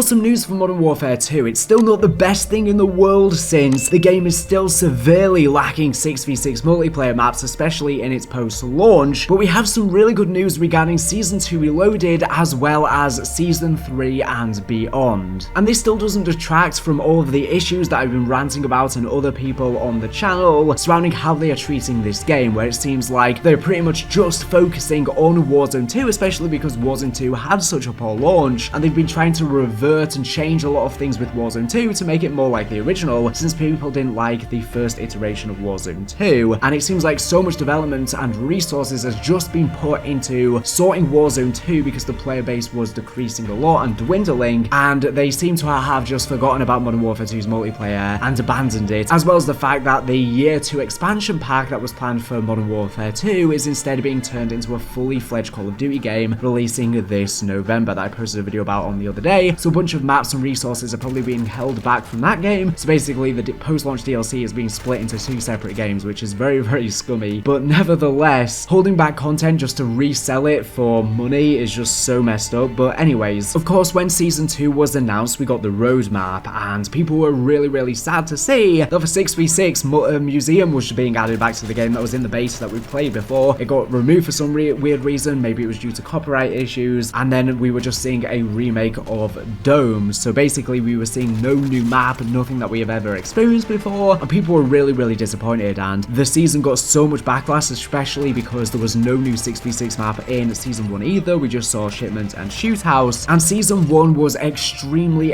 awesome news for Modern Warfare 2. It's still not the best thing in the world since the game is still severely lacking 6v6 multiplayer maps, especially in its post-launch, but we have some really good news regarding Season 2 Reloaded as well as Season 3 and beyond. And this still doesn't detract from all of the issues that I've been ranting about and other people on the channel surrounding how they are treating this game, where it seems like they're pretty much just focusing on Warzone 2, especially because Warzone 2 had such a poor launch, and they've been trying to revert and change a lot of things with Warzone 2 to make it more like the original, since people didn't like the first iteration of Warzone 2, and it seems like so much development and resources has just been put into sorting Warzone 2 because the player base was decreasing a lot and dwindling, and they seem to have just forgotten about Modern Warfare 2's multiplayer and abandoned it, as well as the fact that the Year 2 expansion pack that was planned for Modern Warfare 2 is instead being turned into a fully fledged Call of Duty game releasing this November that I posted a video about on the other day. So a bunch of maps and resources are probably being held back from that game. So basically the post-launch DLC is being split into two separate games, which is very, very scummy. But nevertheless, holding back content just to resell it for money is just so messed up. But anyways, of course, when Season 2 was announced, we got the roadmap, and people were really, really sad to see that the 6v6 museum was being added back to the game that was in the beta that we played before. It got removed for some weird reason. Maybe it was due to copyright issues, and then we were just seeing a remake of Dome. So basically we were seeing no new map, nothing that we have ever experienced before, and people were really, really disappointed. And the season got so much backlash, especially because there was no new 6v6 map in Season 1 either. We just saw Shipment and Shoot House, and Season 1 was extremely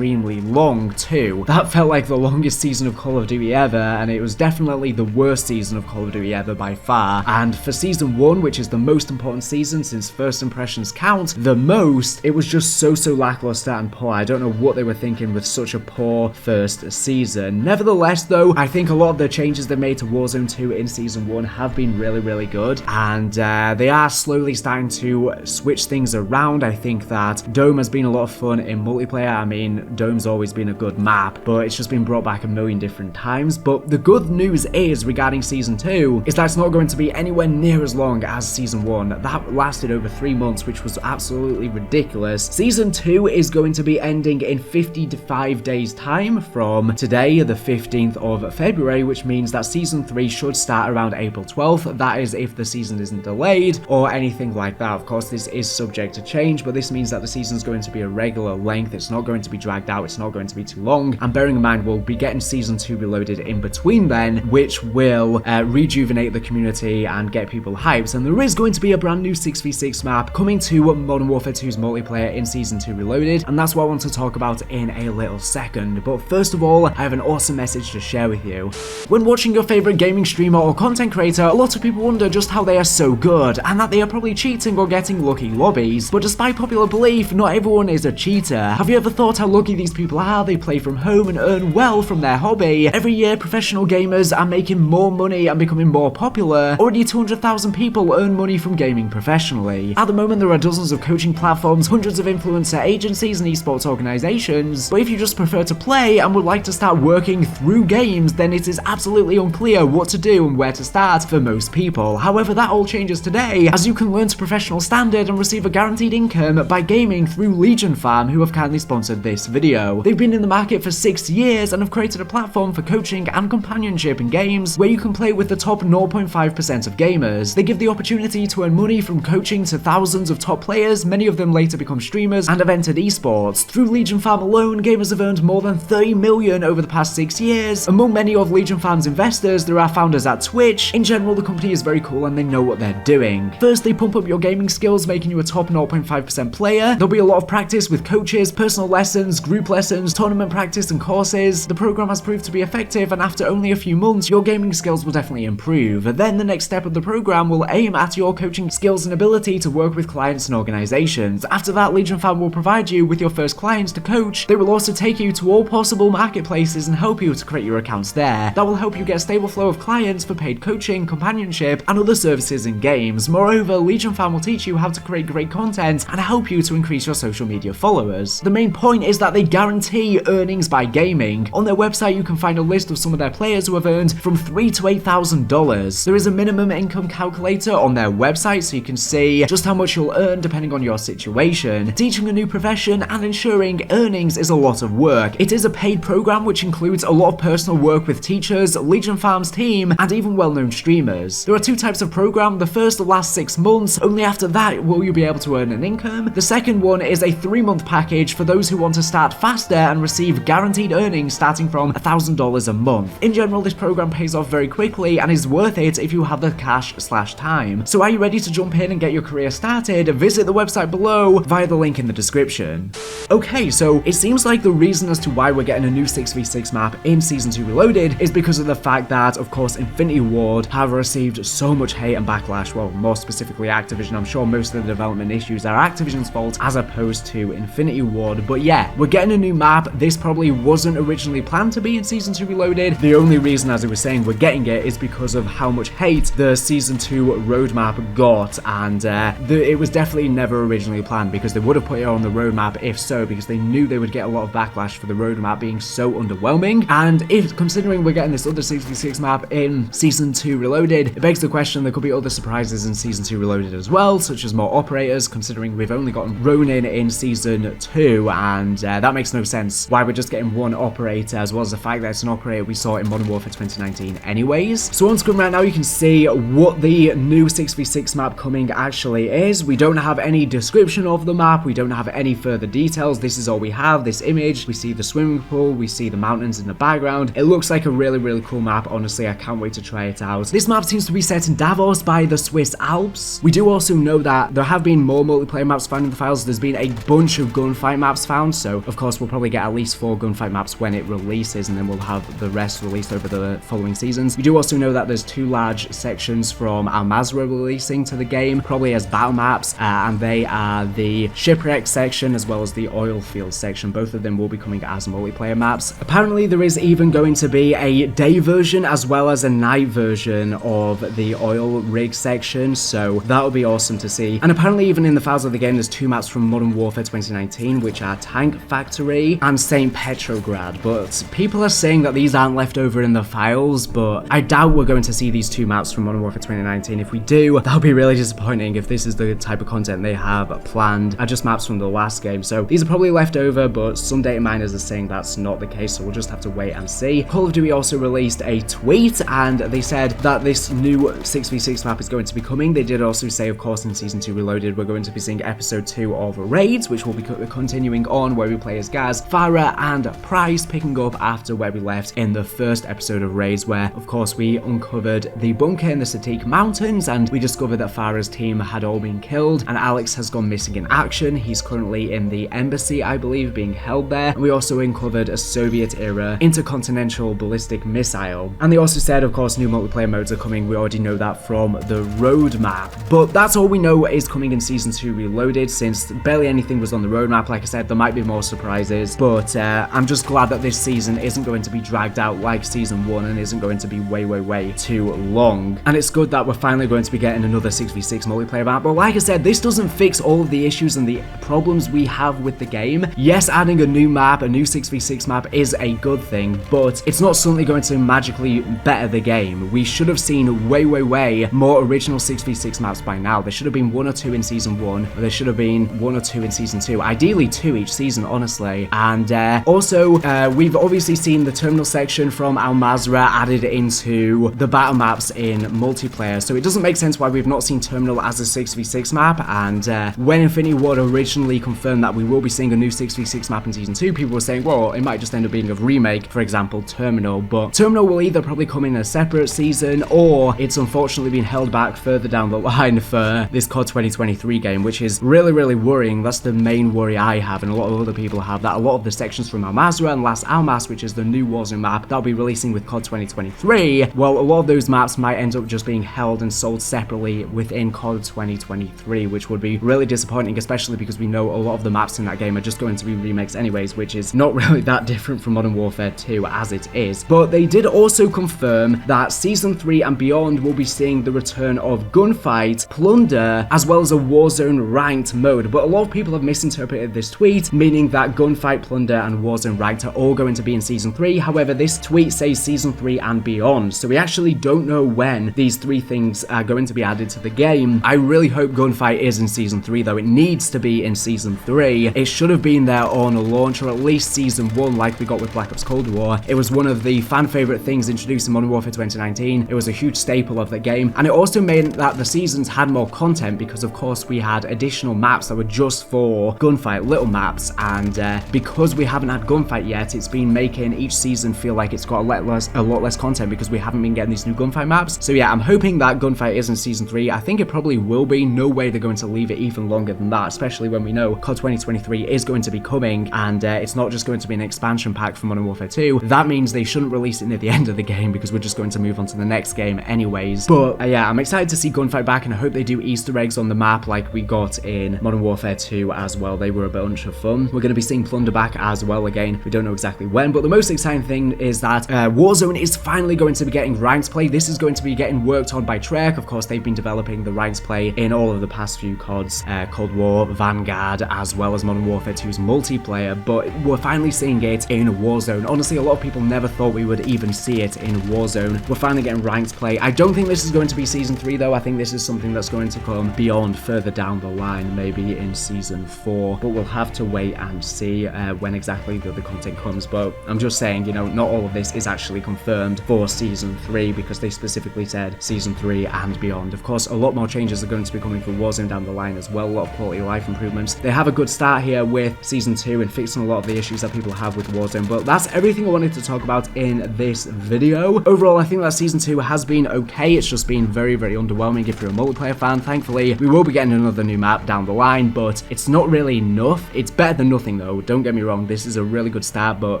long too. That felt like the longest season of Call of Duty ever, and it was definitely the worst season of Call of Duty ever by far. And for Season 1, which is the most important season since first impressions count the most, it was just so lackluster and poor. I don't know what they were thinking with such a poor first season. Nevertheless though, I think a lot of the changes they made to Warzone 2 in Season 1 have been really good, and they are slowly starting to switch things around. I think that Dome has been a lot of fun in multiplayer. I mean, Dome's always been a good map, but it's just been brought back a million different times. But the good news is regarding Season 2 is that it's not going to be anywhere near as long as Season 1. That lasted over 3 months, which was absolutely ridiculous. Season 2 is going to be ending in 55 days time from today, the 15th of February, which means that Season 3 should start around April 12th. That is if the season isn't delayed or anything like that. Of course, this is subject to change, but this means that the season is going to be a regular length. It's not going to be dragged out. It's not going to be too long. And bearing in mind, we'll be getting Season 2 Reloaded in between then, which will rejuvenate the community and get people hyped. And there is going to be a brand new 6v6 map coming to Modern Warfare 2's multiplayer in Season 2 Reloaded, and that's what I want to talk about in a little second. But first of all, I have an awesome message to share with you. When watching your favorite gaming streamer or content creator, a lot of people wonder just how they are so good, and that they are probably cheating or getting lucky lobbies. But despite popular belief, not everyone is a cheater. Have you ever thought how lucky these people are? They play from home and earn well from their hobby. Every year, professional gamers are making more money and becoming more popular. Already 200,000 people earn money from gaming professionally. At the moment, there are dozens of coaching platforms, hundreds of influencer agencies and esports organizations. But if you just prefer to play and would like to start working through games, then it is absolutely unclear what to do and where to start for most people. However, that all changes today, as you can learn to professional standard and receive a guaranteed income by gaming through Legion Farm, who have kindly sponsored this video. They've been in the market for 6 years and have created a platform for coaching and companionship in games where you can play with the top 0.5% of gamers. They give the opportunity to earn money from coaching to thousands of top players. Many of them later become streamers and have entered esports. Through Legion Farm alone, gamers have earned more than 30 million over the past 6 years. Among many of Legion Farm's investors, there are founders at Twitch. In general, the company is very cool and they know what they're doing. First, they pump up your gaming skills, making you a top 0.5% player. There'll be a lot of practice with coaches, personal lessons, group lessons, tournament practice and courses. The program has proved to be effective, and after only a few months, your gaming skills will definitely improve. Then the next step of the program will aim at your coaching skills and ability to work with clients and organizations. After that, Legion Farm will provide you with your first clients to coach. They will also take you to all possible marketplaces and help you to create your accounts there. That will help you get a stable flow of clients for paid coaching, companionship, and other services in games. Moreover, Legion Farm will teach you how to create great content and help you to increase your social media followers. The main point is that they guarantee earnings by gaming. On their website, you can find a list of some of their players who have earned from $3,000 to $8,000. There is a minimum income calculator on their website, so you can see just how much you'll earn depending on your situation. Teaching a new profession and ensuring earnings is a lot of work. It is a paid program which includes a lot of personal work with teachers, Legion Farms team, and even well-known streamers. There are two types of program. The first lasts 6 months, only after that will you be able to earn an income. The second one is a 3-month package for those who want to start faster and receive guaranteed earnings starting from $1,000 a month. In general, this program pays off very quickly and is worth it if you have the cash/time. So are you ready to jump in and get your career started? Visit the website below via the link in the description. Okay, so it seems like the reason as to why we're getting a new 6v6 map in Season 2 Reloaded is because of the fact that, of course, Infinity Ward have received so much hate and backlash, well, more specifically Activision. I'm sure most of the development issues are Activision's fault as opposed to Infinity Ward, but yeah, we're getting a new map. This probably wasn't originally planned to be in Season 2 Reloaded. The only reason, as I was saying, we're getting it is because of how much hate the Season 2 roadmap got, and it was definitely never originally planned, because they would have put it on the roadmap if so, because they knew they would get a lot of backlash for the roadmap being so underwhelming. And if, considering we're getting this other 6v6 map in Season 2 Reloaded, it begs the question there could be other surprises in Season 2 Reloaded as well, such as more operators, considering we've only gotten Ronin in Season 2, and that makes no sense why we're just getting one operator, as well as the fact that it's an operator we saw in Modern Warfare 2019 anyways. So on screen right now you can see what the new 6v6 map coming actually is. We don't have any description of the map, we don't have any further details. This is all we have, this image. We see the swimming pool, we see the mountains in the background. It looks like a really cool map. Honestly, I can't wait to try it out. This map seems to be set in Davos by the Swiss Alps. We do also know that there have been more multiplayer maps found in the files. There's been a bunch of Gunfight maps found, so of course we'll probably get at least 4 Gunfight maps when it releases, and then we'll have the rest released over the following seasons. We do also know that there's 2 large sections from Al-Mazrah releasing to the game, probably as battle maps, and they are the shipwreck section as well as the oil field section. Both of them will be coming as multiplayer maps. Apparently there is even going to be a day version as well as a night version of the oil rig section, so that would be awesome to see. And apparently even in the files of the game there's 2 maps from Modern Warfare 2019, which are Tank Factory and St. Petrograd, but people are saying that these aren't left over in the files, but I doubt we're going to see these 2 maps from Modern Warfare 2019. If we do, that'll be really disappointing if this is the type of content they have planned, are just maps from the last game. So these are probably left over, but some data miners are saying that's not the case, so we'll just have to wait and see. Call of Duty also released a tweet, and they said that this new 6v6 map is going to be coming. They did also say, of course, in Season 2 Reloaded, we're going to be seeing Episode 2 of Raids, which will be continuing on where we play as Gaz, Farah, and Price, picking up after where we left in the first episode of Raids, where, of course, we uncovered the bunker in the Sadiq Mountains, and we discovered that Farah's team had all been killed, and Alex has gone missing in action. He's currently in the embassy, I believe, being held there. And we also uncovered a Soviet-era intercontinental ballistic missile. And they also said, of course, new multiplayer modes are coming. We already know that from the roadmap. But that's all we know is coming in Season 2 Reloaded, since barely anything was on the roadmap. Like I said, there might be more surprises, but I'm just glad that this season isn't going to be dragged out like Season 1 and isn't going to be way too long. And it's good that we're finally going to be getting another 6v6 multiplayer map. But like I said, this doesn't fix all of the issues and the problems we have with the game. Yes, adding a new map, a new 6v6 map is a good thing, but it's not suddenly going to magically better the game. We should have seen way more original 6v6 maps by now. There should have been 1 or 2 in Season 1, or there should have been 1 or 2 in Season 2. Ideally 2 each season, honestly. And also, we've obviously seen the terminal section from Al-Mazrah added into the battle maps in multiplayer, so it doesn't make sense why we've not seen terminal as a 6v6 map. And when Infinity Ward originally confirmed that we will be seeing a new 6v6 map in Season 2, people were saying, well, it might just end up being a remake, for example, Terminal. But Terminal will either probably come in a separate season, or it's unfortunately been held back further down the line for this COD 2023 game, which is really worrying. That's the main worry I have, and a lot of other people have, that a lot of the sections from Al-Mazrah and Las Almas, which is the new Warzone map that'll be releasing with COD 2023, well, a lot of those maps might end up just being held and sold separately within COD 2023, which would be really disappointing, especially because we know a lot of the maps in that game are just going to be remakes anyways, which is not really that different from Modern Warfare 2 as it is. But they did also confirm that Season 3 and beyond will be seeing the return of Gunfight, Plunder, as well as a Warzone ranked mode. But a lot of people have misinterpreted this tweet, meaning that Gunfight, Plunder, and Warzone ranked are all going to be in Season 3. However, this tweet says Season 3 and beyond, so we actually don't know when these 3 things are going to be added to the game. I really hope Gunfight is in Season 3, though. It needs to be in Season 3. 3, it should have been there on a launch, or at least Season 1 like we got with Black Ops Cold War. It was one of the fan favorite things introduced in Modern Warfare 2019. It was a huge staple of the game, and it also made that the seasons had more content because of course we had additional maps that were just for Gunfight, little maps, and because we haven't had Gunfight yet, it's been making each season feel like it's got a lot less content because we haven't been getting these new Gunfight maps. So yeah, I'm hoping that Gunfight is in Season 3. I think it probably will be. No way they're going to leave it even longer than that, especially when we know COD 2023 is going to be coming, and it's not just going to be an expansion pack for Modern Warfare 2. That means they shouldn't release it near the end of the game because we're just going to move on to the next game anyways. But yeah, I'm excited to see Gunfight back, and I hope they do Easter eggs on the map like we got in Modern Warfare 2 as well. They were a bunch of fun. We're going to be seeing Plunder back as well again. We don't know exactly when, but the most exciting thing is that Warzone is finally going to be getting ranked play. This is going to be getting worked on by Treyarch. Of course, they've been developing the ranked play in all of the past few CODs, Cold War, Vanguard, as well as Modern Warfare 2's multiplayer, but we're finally seeing it in Warzone. Honestly, a lot of people never thought we would even see it in Warzone. We're finally getting ranked play. I don't think this is going to be Season 3 though. I think this is something that's going to come beyond, further down the line, maybe in Season 4, but we'll have to wait and see when exactly the content comes. But I'm just saying, you know, not all of this is actually confirmed for Season 3 because they specifically said Season 3 and beyond. Of course, a lot more changes are going to be coming for Warzone down the line as well, a lot of quality of life improvements. They have a good start here with Season 2 and fixing a lot of the issues that people have with Warzone, but that's everything I wanted to talk about in this video. Overall, I think that Season 2 has been okay. It's just been very, very underwhelming if you're a multiplayer fan. Thankfully, we will be getting another new map down the line, but it's not really enough. It's better than nothing though, don't get me wrong. This is a really good start, but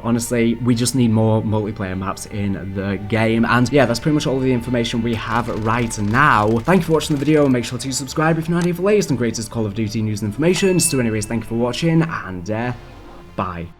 honestly, we just need more multiplayer maps in the game. And yeah, that's pretty much all of the information we have right now. Thank you for watching the video, and make sure to subscribe if you're not here for the latest and greatest Call of Duty news and information. So anyways, thank you for watching, and bye.